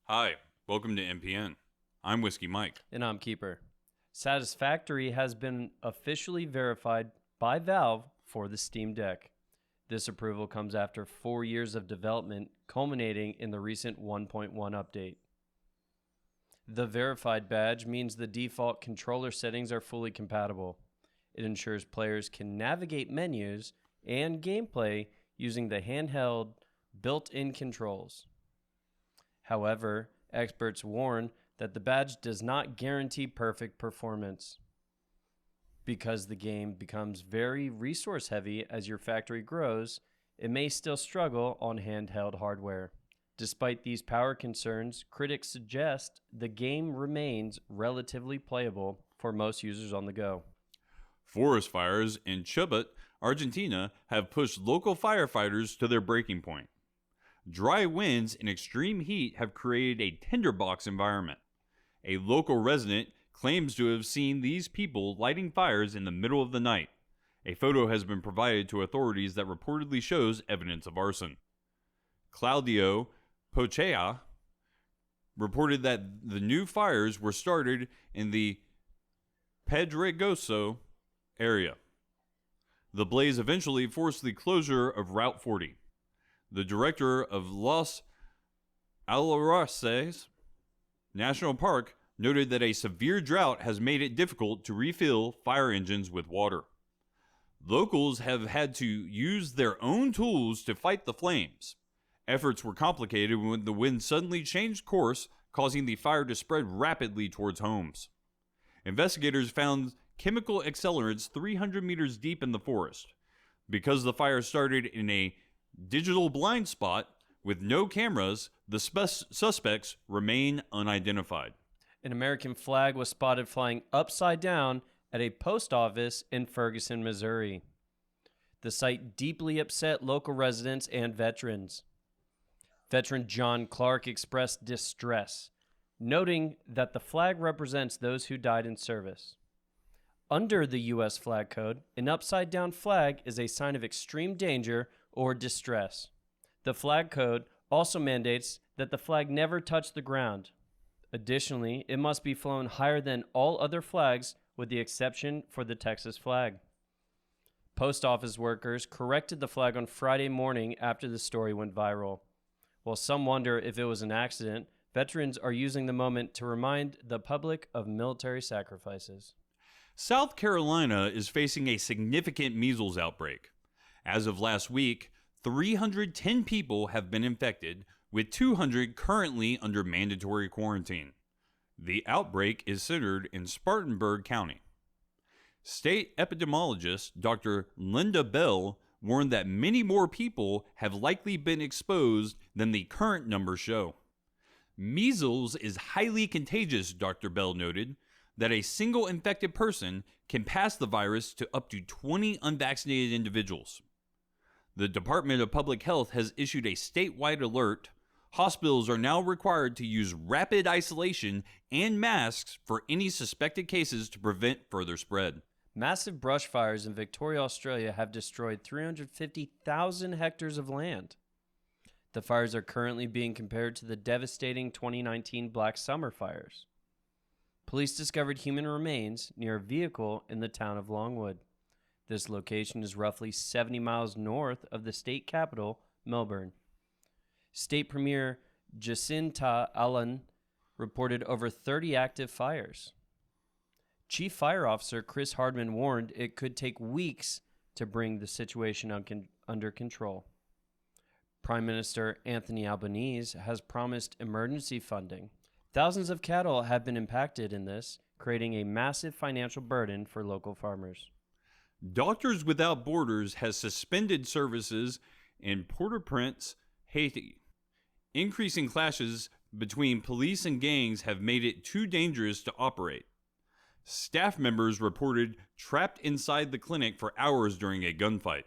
Hi, welcome to MPN. I'm Whiskey Mike. And I'm Keeper. Satisfactory has been officially verified by Valve for the Steam Deck. This approval comes after 4 years of development, culminating in the recent 1.1 update. The verified badge means the default controller settings are fully compatible. It ensures players can navigate menus and gameplay using the handheld built-in controls. However, experts warn that the badge does not guarantee perfect performance. Because the game becomes very resource heavy as your factory grows, it may still struggle on handheld hardware. Despite these power concerns, critics suggest the game remains relatively playable for most users on the go. Forest fires in Chubut, Argentina have pushed local firefighters to their breaking point. Dry winds and extreme heat have created a tinderbox environment. A local resident claims to have seen these people lighting fires in the middle of the night. A photo has been provided to authorities that reportedly shows evidence of arson. Claudio Pochea reported that the new fires were started in the Pedregoso area. The blaze eventually forced the closure of Route 40. The director of Los Alarces National Park noted that a severe drought has made it difficult to refill fire engines with water. Locals have had to use their own tools to fight the flames. Efforts were complicated when the wind suddenly changed course, causing the fire to spread rapidly towards homes. Investigators found chemical accelerants 300 meters deep in the forest. Because the fire started in a digital blind spot with no cameras, the suspects remain unidentified. An American flag was spotted flying upside down at a post office in Ferguson, Missouri. The sight deeply upset local residents and veterans. Veteran John Clark expressed distress, noting that the flag represents those who died in service. Under the U.S. flag code, an upside-down flag is a sign of extreme danger or distress. The flag code also mandates that the flag never touch the ground. Additionally, it must be flown higher than all other flags with the exception for the Texas flag. Post office workers corrected the flag on Friday morning after the story went viral. While some wonder if it was an accident, veterans are using the moment to remind the public of military sacrifices. South Carolina is facing a significant measles outbreak. As of last week, 310 people have been infected, with 200 currently under mandatory quarantine. The outbreak is centered in Spartanburg County. State epidemiologist Dr. Linda Bell warned that many more people have likely been exposed than the current numbers show. Measles is highly contagious, Dr. Bell noted, that a single infected person can pass the virus to up to 20 unvaccinated individuals. The Department of Public Health has issued a statewide alert. Hospitals are now required to use rapid isolation and masks for any suspected cases to prevent further spread. Massive brush fires in Victoria, Australia have destroyed 350,000 hectares of land. The fires are currently being compared to the devastating 2019 Black Summer fires. Police discovered human remains near a vehicle in the town of Longwood. This location is roughly 70 miles north of the state capital, Melbourne. State Premier Jacinta Allen reported over 30 active fires. Chief Fire Officer Chris Hardman warned it could take weeks to bring the situation under control. Prime Minister Anthony Albanese has promised emergency funding. Thousands of cattle have been impacted in this, creating a massive financial burden for local farmers. Doctors Without Borders has suspended services in Port-au-Prince, Haiti. Increasing clashes between police and gangs have made it too dangerous to operate. Staff members reported trapped inside the clinic for hours during a gunfight.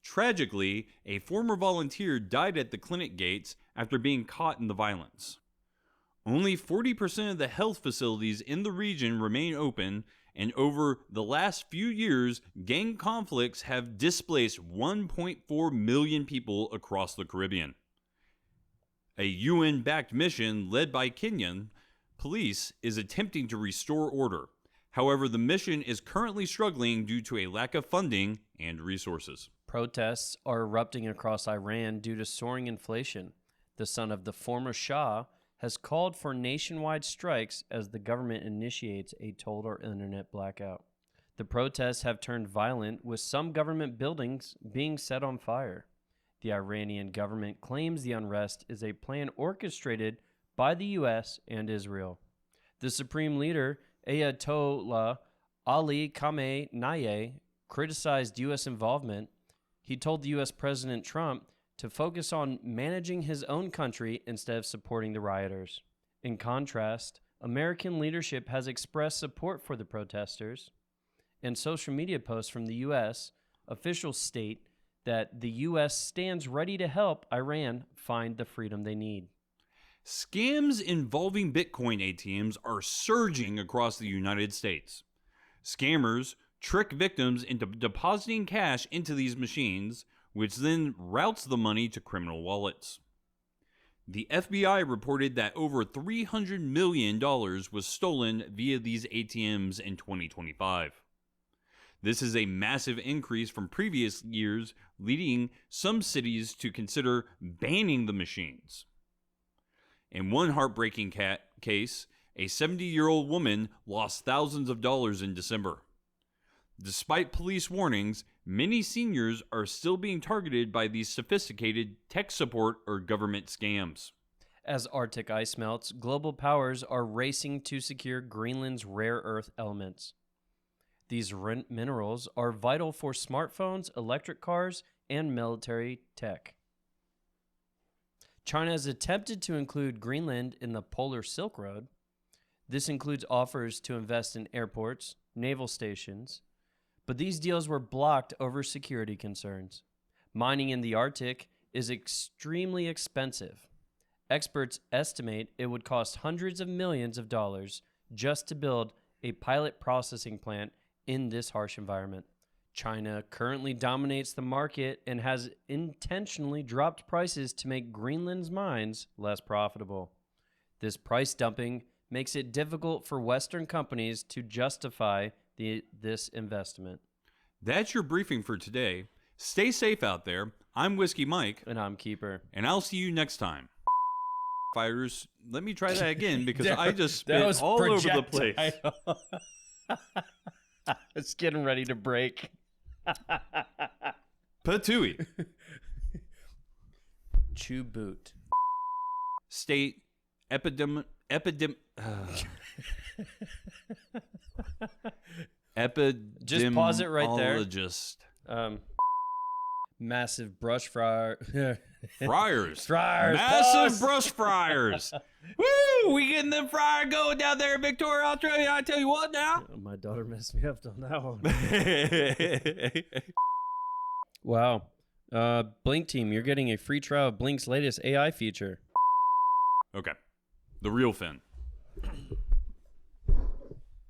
Tragically, a former volunteer died at the clinic gates after being caught in the violence. Only 40% of the health facilities in the region remain open, and over the last few years, gang conflicts have displaced 1.4 million people across the Caribbean. A UN-backed mission led by Kenyan police is attempting to restore order. However, the mission is currently struggling due to a lack of funding and resources. Protests are erupting across Iran due to soaring inflation. The son of the former Shah has called for nationwide strikes as the government initiates a total internet blackout. The protests have turned violent, with some government buildings being set on fire. The Iranian government claims the unrest is a plan orchestrated by the U.S. and Israel. The supreme leader, Ayatollah Ali Khamenei, criticized U.S. involvement. He told the U.S. President Trump to focus on managing his own country instead of supporting the rioters. In contrast, American leadership has expressed support for the protesters. In social media posts from the U.S., officials state that the U.S. stands ready to help Iran find the freedom they need. Scams involving Bitcoin ATMs are surging across the United States. Scammers trick victims into depositing cash into these machines, which then routes the money to criminal wallets. The FBI reported that over $300 million was stolen via these ATMs in 2025. This is a massive increase from previous years, leading some cities to consider banning the machines. In one heartbreaking case, a 70-year-old woman lost thousands of dollars in December. Despite police warnings, many seniors are still being targeted by these sophisticated tech support or government scams. As Arctic ice melts, global powers are racing to secure Greenland's rare earth elements. These minerals are vital for smartphones, electric cars, and military tech. China has attempted to include Greenland in the Polar Silk Road. This includes offers to invest in airports, naval stations, but these deals were blocked over security concerns. Mining in the Arctic is extremely expensive. Experts estimate it would cost hundreds of millions of dollars just to build a pilot processing plant in this harsh environment. China currently dominates the market and has intentionally dropped prices to make Greenland's mines less profitable. This price dumping makes it difficult for Western companies to justify this investment. That's your briefing for today. Stay safe out there. I'm Whiskey Mike. And I'm Keeper. And I'll see you next time. Fires. Let me try that again because I just spit all over the place. It's getting ready to break. Patooey. Chubut. State epidemiologist. Just pause it right there. Massive brush fryer. Fryers. Massive brush fryers. Woo! We getting the fryer going down there in Victoria, Australia. I tell you what now. My daughter messed me up on that one. Wow. Blink team, you're getting a free trial of Blink's latest AI feature. Okay. The real Finn.